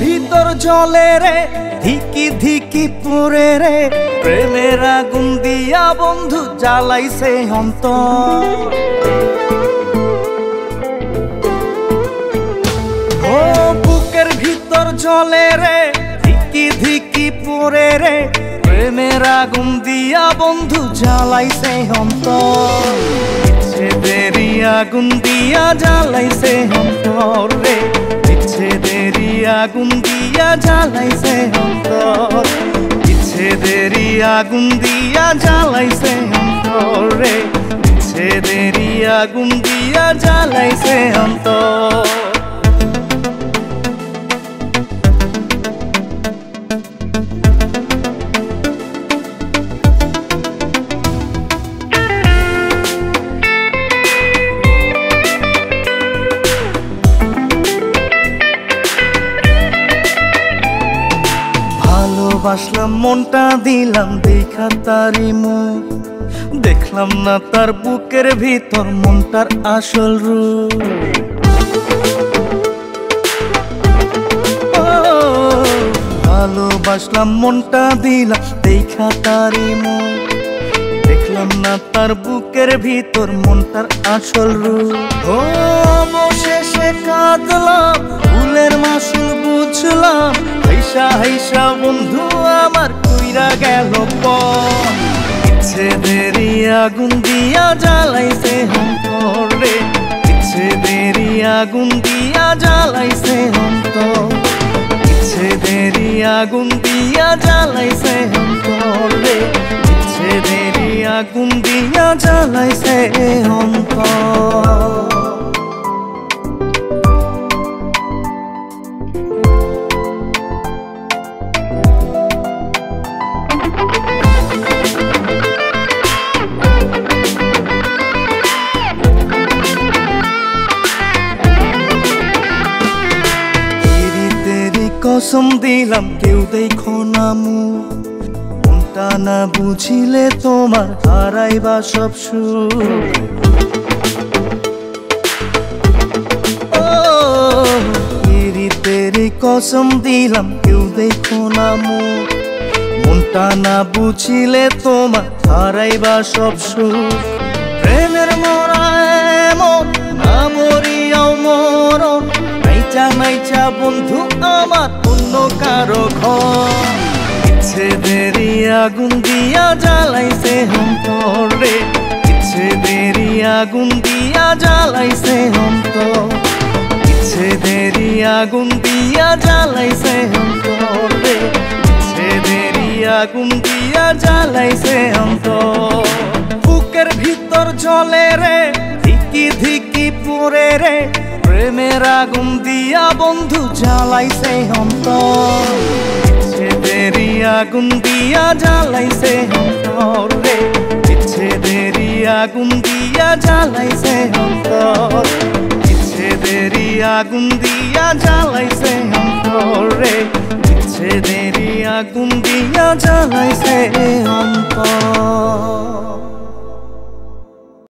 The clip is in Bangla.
ভিতর জলে রে ধিকি ধিকি পুরে রে, প্রেমের আগুন দিয়া বন্ধু জ্বালাইছে অন্তর। ও বুকের ভিতর জলে রে ধিকি ধিকি পুরে রে, প্রেমের আগুন দিয়া বন্ধু জ্বালাইছে অন্তর। বিচ্ছেদেরই আগুন দিয়া জ্বালাইছে অন্তর রে, বিচ্ছেদেরই আগুন দিয়া জ্বালাইছে অন্তর, বিচ্ছেদেরই আগুন দিয়া জ্বালাইছে অন্তর রে, বিচ্ছেদেরই আগুন দিয়া জ্বালাইছে অন্তর। ভালোবাসলাম মনটা দিলাম দেখা তারি মুখ, দেখলাম না তার বুকের ভিতর মনটার আসল রূপ। ভালোবাসলাম মনটা দিলাম দেখা তারি মুখ, দেখলাম না তার বুকের ভিতর মনটার আসল রূপ। ও অবশেষে কাঁদলাম ফুলের মাসুল বুঝলাম, হাইসা হাইসা বন্ধু আমার কইরা গেল পর। বিচ্ছেদেরই আগুন দিয়া জ্বালাইছে অন্তর রে, বিচ্ছেদেরই আগুন দিয়া জ্বালাইছে অন্তর, বিচ্ছেদেরই আগুন দিয়া জ্বালাইছে অন্তর রে, বিচ্ছেদেরই আগুন দিয়া জ্বালাইছে অন্তর। কসম দিলাম কেউ দেখো না মুখ, মনটা না বুঝিলে তোমার হারাইবা সব সুখ। তেরি কসম দিলাম কেউ দেখো না মুখ, মনটা না বুঝিলে তোমার হারাইবা সব সুখ। প্রেমের মরা এমন না মরিয়াও মরণ, নাইচা নাইচা বন্ধু আমার অন্য কারো ঘর। বিচ্ছেদেরই আগুন দিয়া জ্বালাইছে অন্তর রে, বিচ্ছেদেরই আগুন দিয়া জ্বালাইছে অন্তর, বিচ্ছেদেরই আগুন দিয়া জ্বালাইছে অন্তর রে, বিচ্ছেদেরই আগুন দিয়া জ্বালাইছে অন্তর। বুকের ভিতর জলে রে ধিকি ধিকি পুরে রে, প্রেমের আগুন দিয়া বন্ধু জ্বালাইছে অন্তর। বিচ্ছেদেরই আগুন দিয়া জ্বালাইছে অন্তর রে, বিচ্ছেদেরই আগুন দিয়া জ্বালাইছে অন্তর, বিচ্ছেদেরই আগুন দিয়া জ্বালাইছে অন্তর রে, বিচ্ছেদেরই আগুন দিয়া জ্বালাইছে অন্তর।